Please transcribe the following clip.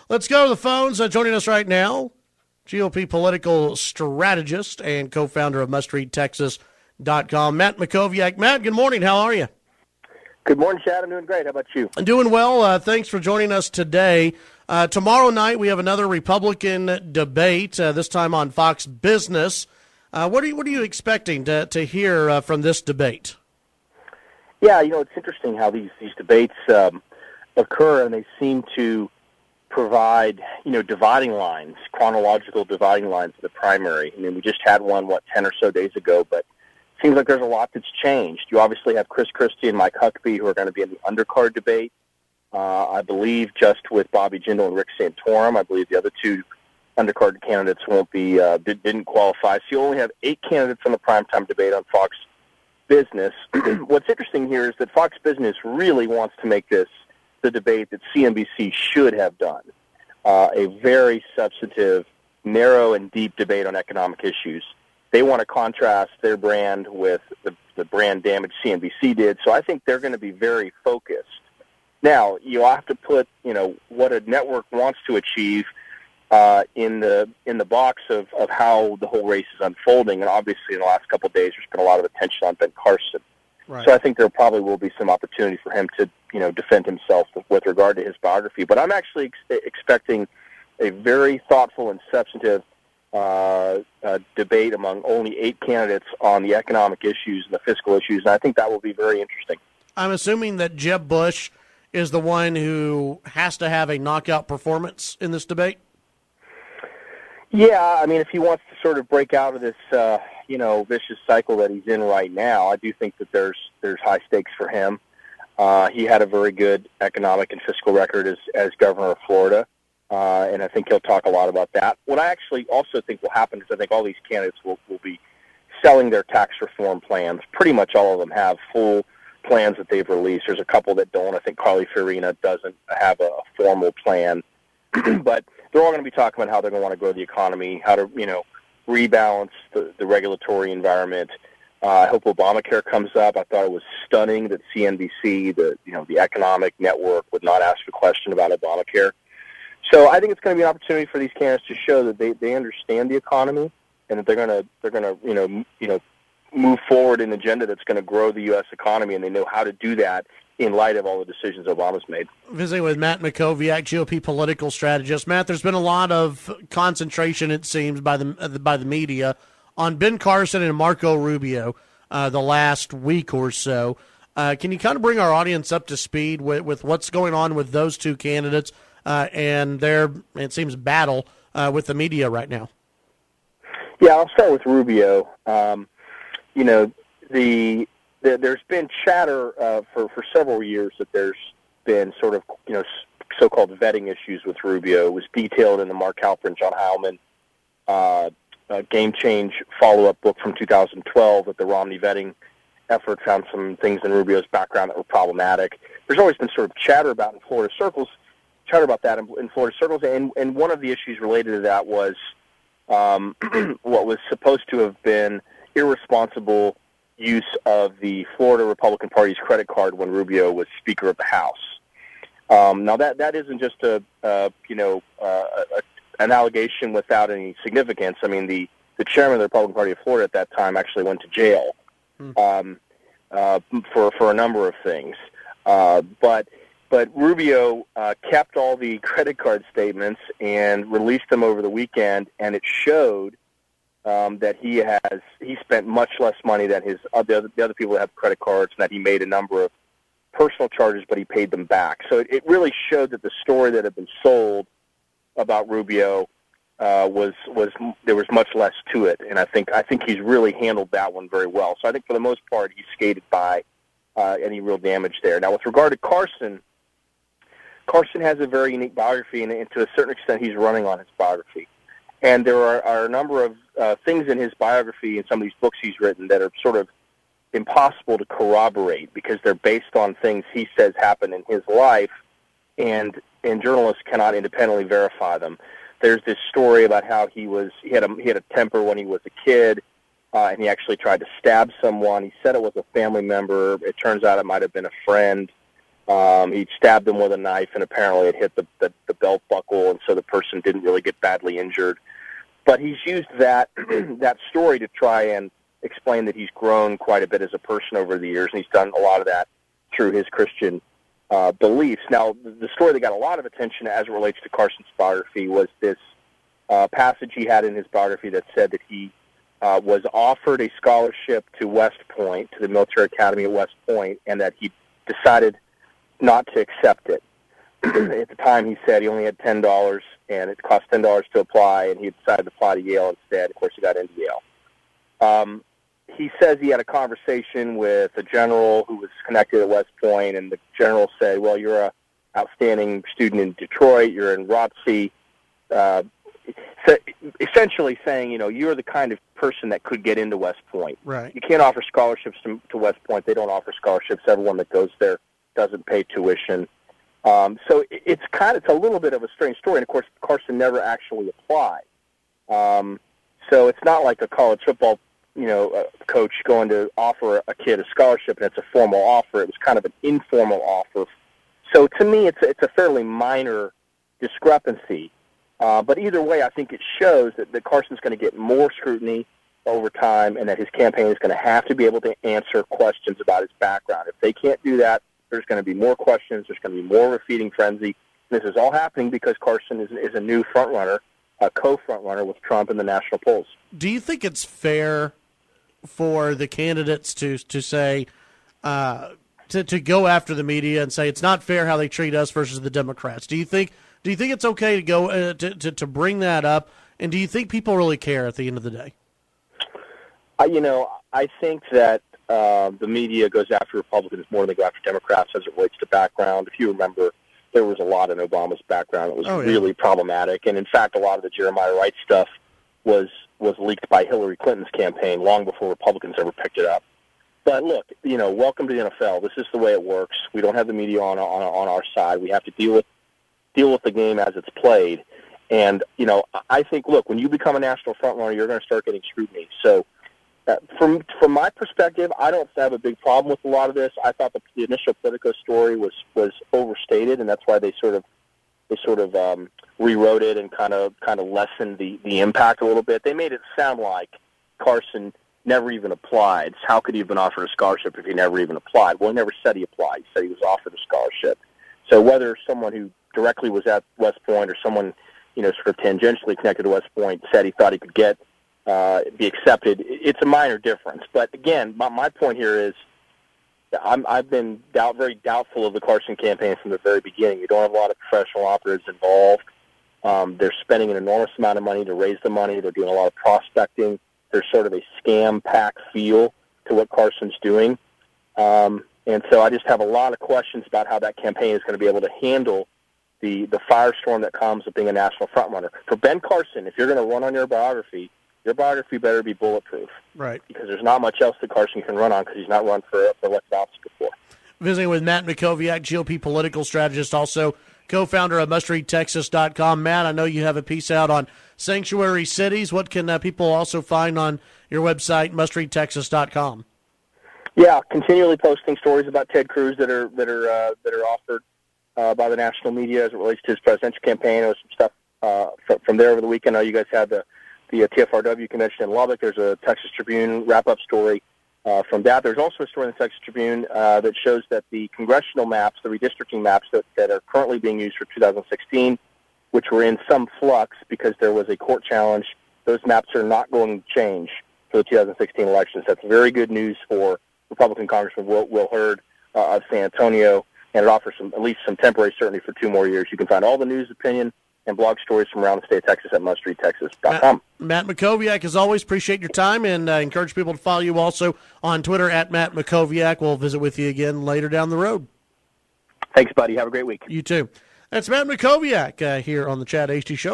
Let's go to the phones. Joining us right now, GOP political strategist and co-founder of MustReadTexas.com, Matt Mackowiak. Matt, good morning. How are you? Good morning, Chad. I'm doing great. How about you? I'm doing well. Thanks for joining us today. Tomorrow night we have another Republican debate, this time on Fox Business. What are you expecting to hear from this debate? Yeah, it's interesting how these debates occur, and they seem to provide, dividing lines, chronological dividing lines of the primary. I mean, we just had one, 10 or so days ago, but it seems like there's a lot that's changed. You obviously have Chris Christie and Mike Huckabee who are going to be in the undercard debate. I believe just with Bobby Jindal and Rick Santorum. I believe the other two undercard candidates won't be didn't qualify. So you only have 8 candidates on the primetime debate on Fox Business. What's interesting here is that Fox Business really wants to make this the debate that CNBC should have done, a very substantive, narrow, and deep debate on economic issues. They want to contrast their brand with the brand damage CNBC did, so I think they're going to be very focused. Now, you have to put, what a network wants to achieve in the box of how the whole race is unfolding, and obviously in the last couple of days there's been a lot of attention on Ben Carson. Right. So I think there probably will be some opportunity for him to, defend himself with regard to his biography. But I'm actually expecting a very thoughtful and substantive debate among only 8 candidates on the economic issues and the fiscal issues, and I think that will be very interesting. I'm assuming that Jeb Bush is the one who has to have a knockout performance in this debate? Yeah, I mean, if he wants to sort of break out of this, vicious cycle that he's in right now, I do think that there's high stakes for him. He had a very good economic and fiscal record as governor of Florida, and I think he'll talk a lot about that. What I actually also think will happen is I think all these candidates will be selling their tax reform plans. Pretty much all of them have full plans that they've released. There's a couple that don't. I think Carly Fiorina doesn't have a formal plan. But they're all going to be talking about how they're going to want to grow the economy, how to, rebalance the regulatory environment. I hope Obamacare comes up. I thought it was stunning that CNBC, the economic network, would not ask a question about Obamacare. So I think it's going to be an opportunity for these candidates to show that they understand the economy and that they're going to move forward an agenda that's going to grow the U.S. economy, and they know how to do that in light of all the decisions Obama's made. Visiting with Matt Mackowiak, GOP political strategist. Matt, there's been a lot of concentration, it seems, by the media on Ben Carson and Marco Rubio the last week or so. Can you kind of bring our audience up to speed with what's going on with those two candidates and their, it seems, battle with the media right now? Yeah, I'll start with Rubio. There's been chatter for several years that there's been sort of, so-called vetting issues with Rubio. It was detailed in the Mark Halperin, John Heilman Game Change follow-up book from 2012 that the Romney vetting effort found some things in Rubio's background that were problematic. There's always been sort of chatter about that in Florida circles, and one of the issues related to that was what was supposed to have been irresponsible use of the Florida Republican Party's credit card when Rubio was Speaker of the House. Now that isn't just an allegation without any significance. I mean, the chairman of the Republican Party of Florida at that time actually went to jail for a number of things. But Rubio kept all the credit card statements and released them over the weekend, and it showed that he spent much less money than the other people that have credit cards, and that he made a number of personal charges, but he paid them back. So it really showed that the story that had been sold about Rubio was there was much less to it, and I think he's really handled that one very well. So I think for the most part he skated by any real damage there. Now with regard to Carson has a very unique biography, and to a certain extent he's running on his biography. And there are a number of things in his biography and some of these books he's written that are sort of impossible to corroborate because they're based on things he says happened in his life, and journalists cannot independently verify them. There's this story about how he had a temper when he was a kid, and he actually tried to stab someone. He said it was a family member. It turns out it might have been a friend. He stabbed him with a knife, and apparently it hit the belt buckle and get badly injured. But he's used that that story to try and explain that he's grown quite a bit as a person over the years, and he's done a lot of that through his Christian beliefs. Now, the story that got a lot of attention as it relates to Carson's biography was this passage he had in his biography that said that he was offered a scholarship to West Point, to the military academy at West Point, and that he decided not to accept it. At the time, he said he only had $10, and it cost $10 to apply, and he decided to apply to Yale instead. Of course, he got into Yale. He says he had a conversation with a general who was connected at West Point, and the general said, well, you're an outstanding student in Detroit, you're in ROTC, so essentially saying, you're the kind of person that could get into West Point. Right. You can't offer scholarships to West Point. They don't offer scholarships. Everyone that goes there doesn't pay tuition. So it's a little bit of a strange story. And, of course, Carson never actually applied. So it's not like a college football coach going to offer a kid a scholarship and it's a formal offer. It was kind of an informal offer. So to me, it's a fairly minor discrepancy. But either way, I think it shows that Carson's going to get more scrutiny over time and that his campaign is going to have to be able to answer questions about his background. If they can't do that, there's going to be more questions. There's going to be more of a feeding frenzy. This is all happening because Carson is a new front-runner, a co-front-runner with Trump in the national polls. Do you think it's fair for the candidates to say, to go after the media and say it's not fair how they treat us versus the Democrats? Do you think it's okay to go to bring that up? And do you think people really care at the end of the day? I think that the media goes after Republicans more than they go after Democrats as it relates to background. If you remember, there was a lot in Obama's background that was really problematic. And, in fact, a lot of the Jeremiah Wright stuff was leaked by Hillary Clinton's campaign long before Republicans ever picked it up. But, look, welcome to the NFL. This is the way it works. We don't have the media on our side. We have to deal with the game as it's played. And, I think, look, when you become a national frontrunner, you're going to start getting scrutiny. So, from my perspective, I don't have a big problem with a lot of this. I thought the initial Politico story was overstated, and that's why they sort of rewrote it and kind of lessened the impact a little bit. They made it sound like Carson never even applied. How could he have been offered a scholarship if he never even applied? Well, he never said he applied. He said he was offered a scholarship. So whether someone who directly was at West Point or someone sort of tangentially connected to West Point said he thought he could be accepted, it's a minor difference. But again, my point here is I've been very doubtful of the Carson campaign from the very beginning. You don't have a lot of professional operatives involved. They're spending an enormous amount of money to raise the money. They're doing a lot of prospecting. There's sort of a scam-packed feel to what Carson's doing. And so I just have a lot of questions about how that campaign is going to be able to handle the firestorm that comes with being a national frontrunner. For Ben Carson, if you're going to run on your biography better be bulletproof. Right. Because there's not much else that Carson can run on because he's not run for elected office before. Visiting with Matt Mackowiak, GOP political strategist, also co-founder of mustreadtexas.com. Matt, I know you have a piece out on sanctuary cities. What can people also find on your website, mustreadtexas.com? Yeah, continually posting stories about Ted Cruz that are offered by the national media as it relates to his presidential campaign. There was some stuff from there over the weekend. I know you guys had the TFRW convention in Lubbock. There's a Texas Tribune wrap-up story from that. There's also a story in the Texas Tribune that shows that the congressional maps, the redistricting maps that are currently being used for 2016, which were in some flux because there was a court challenge, those maps are not going to change for the 2016 elections. That's very good news for Republican Congressman Will Hurd of San Antonio, and it offers at least some temporary certainty for 2 more years. You can find all the news, opinion, and blog stories from around the state of Texas at mustreadtexas.com. Matt Mackowiak, as always, appreciate your time, and encourage people to follow you also on Twitter at Matt Mackowiak. We'll visit with you again later down the road. Thanks, buddy. Have a great week. You too. That's Matt Mackowiak here on the Chad Hasty Show.